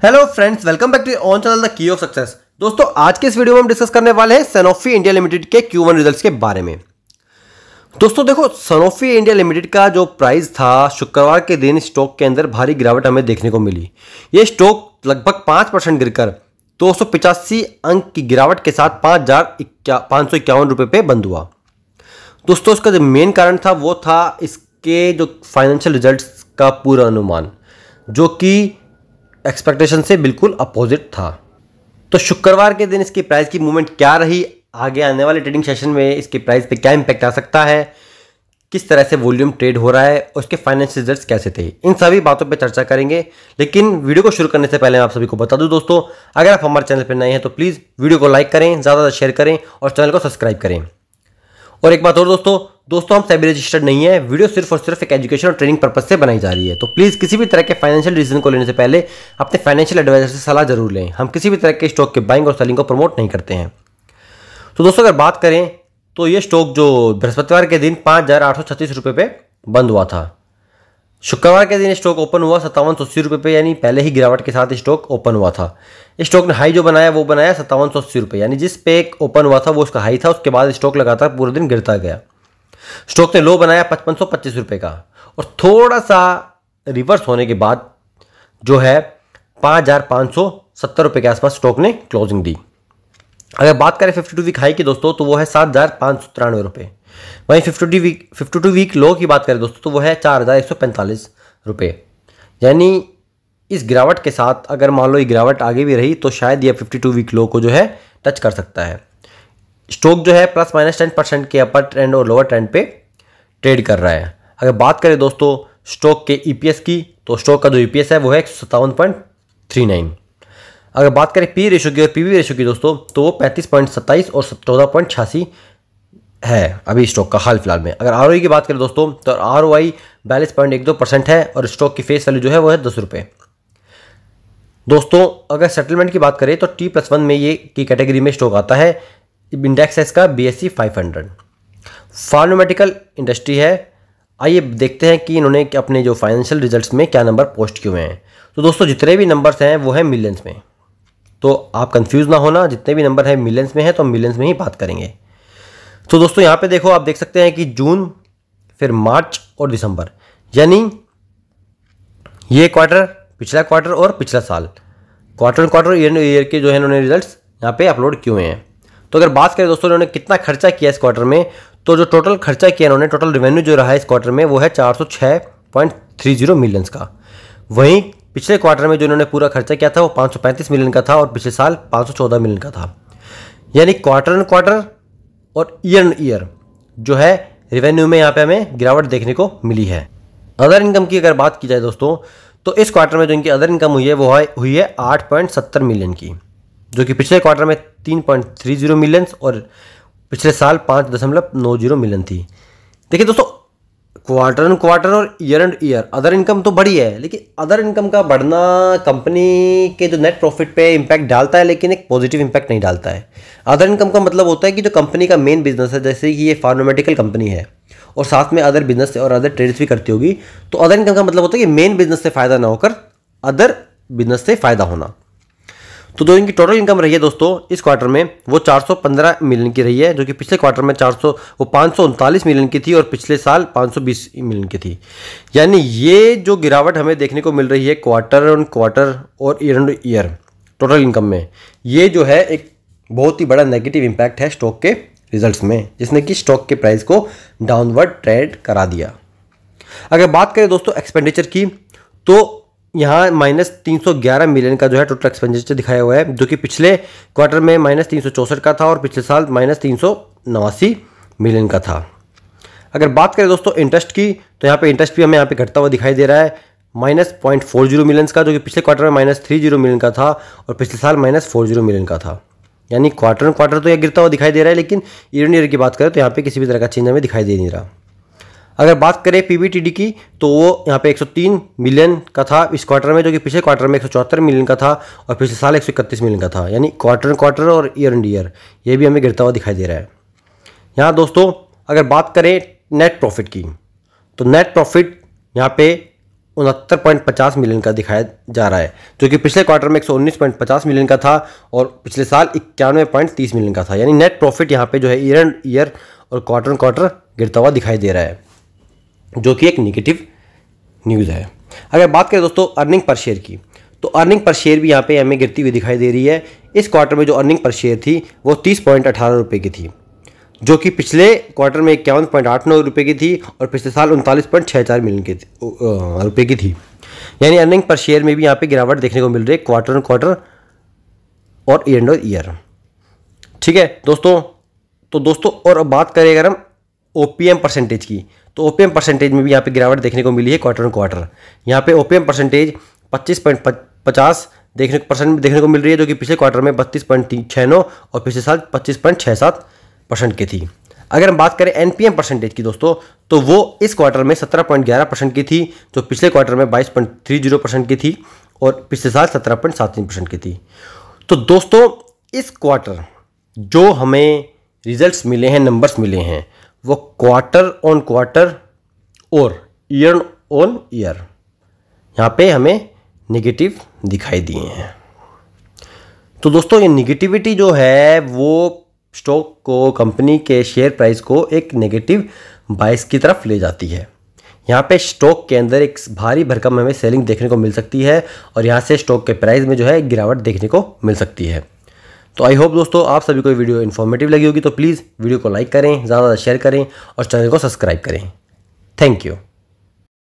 Hello friends, welcome back to on channel the key of success. दोस्तों, आज के इस वीडियो में हम डिस्कस करने वाले हैं सनोफी इंडिया लिमिटेड के Q1 रिजल्ट्स के बारे में। दोस्तों देखो, सनोफी इंडिया लिमिटेड का जो प्राइस था, शुक्रवार के दिन स्टॉक के अंदर भारी गिरावट हमें देखने को मिली। ये स्टॉक लगभग 5% गिरकर 285 अंक की गिरावट के साथ 5,551 रुपये पे बंद हुआ। दोस्तों, इसका जो मेन कारण था वो था इसके जो फाइनेंशियल रिजल्ट्स का पूरा अनुमान, जो कि एक्सपेक्टेशन से बिल्कुल अपोजिट था। तो शुक्रवार के दिन इसकी प्राइस की मूवमेंट क्या रही, आगे आने वाले ट्रेडिंग सेशन में इसकी प्राइस पे क्या इंपैक्ट आ सकता है, किस तरह से वॉल्यूम ट्रेड हो रहा है और उसके फाइनेंशियल रिजल्ट्स कैसे थे, इन सभी बातों पे चर्चा करेंगे। लेकिन वीडियो को शुरू करने से पहले मैं आप सभी को बता दूं दोस्तों, अगर आप हमारे चैनल पर नए हैं तो प्लीज़ वीडियो को लाइक करें, ज़्यादा शेयर करें और चैनल को सब्सक्राइब करें। और एक बात और दोस्तों हम सेबी रजिस्टर्ड नहीं है। वीडियो सिर्फ और सिर्फ एक एजुकेशन और ट्रेनिंग पर्पस से बनाई जा रही है। तो प्लीज़ किसी भी तरह के फाइनेंशियल डिसीजन को लेने से पहले अपने फाइनेंशियल एडवाइजर से सलाह जरूर लें। हम किसी भी तरह के स्टॉक के बाइंग और सेलिंग को प्रमोट नहीं करते हैं। तो दोस्तों, अगर बात करें तो ये स्टॉक जो बृहस्पतिवार के दिन 5,836 रुपये पे बंद हुआ था। शुक्रवार के दिन स्टॉक ओपन हुआ 5780 रुपये पे, यानी पहले ही गिरावट के साथ स्टॉक ओपन हुआ था। स्टॉक ने हाई जो बनाया वो बनाया 5780 रुपये, यानी जिस पे एक ओपन हुआ था वो उसका हाई था। उसके बाद स्टॉक लगातार पूरे दिन गिरता गया। स्टॉक ने लो बनाया 5525 रुपये का और थोड़ा सा रिवर्स होने के बाद जो है 5,570 रुपये के आसपास स्टॉक ने क्लोजिंग दी। अगर बात करें 52 वीक हाई की दोस्तों, तो वो है 7,593 रुपये। वहीं 52 वीक लो की बात करें दोस्तों, तो वो है 4,145 रुपये। यानी इस गिरावट के साथ अगर मान लो ये गिरावट आगे भी रही तो शायद ये 52 वीक लो को जो है टच कर सकता है। स्टॉक जो है प्लस माइनस 10% के अपर ट्रेंड और लोअर ट्रेंड पे ट्रेड कर रहा है। अगर बात करें दोस्तों स्टॉक के ईपीएस की, तो स्टॉक का जो ईपीएस है वो है 157.39। अगर बात करें पी रेशो की और पीवी रेशो की दोस्तों, तो वो 35.27 और 14.86 है अभी स्टॉक का हाल फिलहाल में। अगर आरओई की बात करें दोस्तों, तो आरओआई 42.12% है और स्टॉक की फेस वैल्यू जो है वो है 10 रुपये। दोस्तों, अगर सेटलमेंट की बात करें तो T+1 में ये की कैटेगरी में स्टॉक आता है। इंडेक्स है इसका BSE 500। फार्मास्यूटिकल इंडस्ट्री है। आइए देखते हैं कि इन्होंने अपने जो फाइनेंशियल रिजल्ट्स में क्या नंबर पोस्ट किए हुए हैं। तो दोस्तों, जितने भी नंबर्स हैं वो हैं मिलियंस में, तो आप कंफ्यूज ना होना। जितने भी नंबर हैं मिलियंस में है तो मिलियंस में ही बात करेंगे। तो दोस्तों यहाँ पे देखो, आप देख सकते हैं कि जून, फिर मार्च और दिसंबर, यानी ये क्वार्टर, पिछला क्वार्टर और पिछला साल, क्वार्टर ईयर के जो है इन्होंने रिजल्ट्स यहाँ पे अपलोड किए हुए हैं। तो अगर बात करें दोस्तों इन्होंने कितना खर्चा किया इस क्वार्टर में, तो जो टोटल खर्चा किया इन्होंने, टोटल रेवेन्यू जो रहा है इस क्वार्टर में वो है 406.30 मिलियंस का। वहीं पिछले क्वार्टर में जो इन्होंने पूरा खर्चा किया था वो 535 मिलियन का था और पिछले साल 514 मिलियन का था। यानी क्वार्टर और ईयर जो है रेवेन्यू में यहाँ पे हमें गिरावट देखने को मिली है। अदर इनकम की अगर बात की जाए दोस्तों, तो इस क्वार्टर में जो इनकी अदर इनकम हुई है 8.70 मिलियन की, जो कि पिछले क्वार्टर में 3.30 मिलियन और पिछले साल 5.90 मिलियन थी। देखिए दोस्तों, क्वार्टर और ईयर अदर इनकम तो बढ़ी है, लेकिन अदर इनकम का बढ़ना कंपनी के जो नेट प्रॉफिट पे इम्पैक्ट डालता है, लेकिन एक पॉजिटिव इम्पैक्ट नहीं डालता है। अदर इनकम का मतलब होता है कि जो कंपनी का मेन बिजनेस है, जैसे कि ये फार्मास्यूटिकल कंपनी है और साथ में अदर बिजनेस और अदर ट्रेड्स भी करती होगी, तो अदर इनकम का मतलब होता है कि मेन बिजनेस से फ़ायदा ना होकर अदर बिजनेस से फ़ायदा होना। तो जो इनकी टोटल इनकम रही है दोस्तों इस क्वार्टर में वो 415 मिलियन की रही है, जो कि पिछले क्वार्टर में 539 मिलियन की थी और पिछले साल 520 मिलियन की थी। यानी ये जो गिरावट हमें देखने को मिल रही है क्वार्टर और ईयर टोटल इनकम में, ये जो है एक बहुत ही बड़ा नेगेटिव इम्पैक्ट है स्टॉक के रिजल्ट्स में, जिसने कि स्टॉक के प्राइस को डाउनवर्ड ट्रेड करा दिया। अगर बात करें दोस्तों एक्सपेंडिचर की, तो यहाँ -311 मिलियन का जो है टोटल एक्सपेंडिचर दिखाया हुआ है, जो कि पिछले क्वार्टर में -364 का था और पिछले साल -389 मिलियन का था। अगर बात करें दोस्तों इंटरेस्ट की, तो यहाँ पे इंटरेस्ट भी हमें यहाँ पे घटता हुआ दिखाई दे रहा है, -0.40 मिलियन का, जो कि पिछले क्वार्टर में -30 मिलियन का था और पिछले साल -40 मिलियन का था। यानी क्वार्टर तो यह गिरता हुआ दिखाई दे रहा है, लेकिन ईयर की बात करें तो यहाँ पे किसी भी तरह का चेंज हमें दिखाई दे नहीं रहा। अगर बात करें पीबीटीडी की, तो वो यहाँ पे 103 मिलियन का था इस क्वार्टर में, जो कि पिछले क्वार्टर में 174 मिलियन का था और पिछले साल 131 मिलियन का था। यानी क्वार्टर और ईयर ये भी हमें गिरता हुआ दिखाई दे रहा है। यहाँ दोस्तों अगर बात करें नेट प्रॉफिट की, तो नेट प्रॉफिट यहाँ पे 69.50 मिलियन का दिखाया जा रहा है, जो कि पिछले क्वार्टर में 119.50 मिलियन का था और पिछले साल 91.30 मिलियन का था। यानी नेट प्रॉफिट यहाँ पे जो है ईयर एंड ईयर और क्वार्टर ऑन क्वार्टर गिरता हुआ दिखाई दे रहा है, जो कि एक निगेटिव न्यूज़ है। अगर बात करें दोस्तों अर्निंग पर शेयर की, तो अर्निंग पर शेयर भी यहाँ पे हमें गिरती हुई दिखाई दे रही है। इस क्वार्टर में जो अर्निंग पर शेयर थी वो 30.18 रुपये की थी, जो कि पिछले क्वार्टर में 51.89 रुपये की थी और पिछले साल 39.64 मिलियन की रुपये की थी। यानी अर्निंग पर शेयर में भी यहाँ पे गिरावट देखने को मिल रही है क्वार्टर ऑन क्वार्टर और ईयर एंड ईयर। ठीक है दोस्तों, तो दोस्तों और अब बात करें अगर हम ओपीएम परसेंटेज की, तो ओपीएम परसेंटेज में भी यहाँ पे गिरावट देखने को मिली है क्वार्टर ऑन क्वार्टर। यहाँ पे ओपीएम परसेंटेज 25.50% देखने को मिल रही है, जो कि पिछले क्वार्टर में 32.69 और पिछले साल 25.67% की थी। अगर हम बात करें एनपीएम परसेंटेज की दोस्तों, तो वो इस क्वार्टर में 17.11% की थी, जो पिछले क्वार्टर में 22.30% की थी और पिछले साल 17.73% की थी। तो दोस्तों इस क्वार्टर जो हमें रिजल्ट्स मिले हैं, नंबर्स मिले हैं, वो क्वार्टर ऑन क्वार्टर और ईयर ऑन ईयर यहाँ पे हमें नेगेटिव दिखाई दिए हैं। तो दोस्तों ये नेगेटिविटी जो है वो स्टॉक को, कंपनी के शेयर प्राइस को एक नेगेटिव बायस की तरफ ले जाती है। यहाँ पे स्टॉक के अंदर एक भारी भरकम हमें सेलिंग देखने को मिल सकती है और यहाँ से स्टॉक के प्राइस में जो है गिरावट देखने को मिल सकती है। तो आई होप दोस्तों आप सभी को वीडियो इन्फॉर्मेटिव लगी होगी, तो प्लीज़ वीडियो को लाइक करें, ज़्यादा शेयर करें और चैनल को सब्सक्राइब करें। Thank you.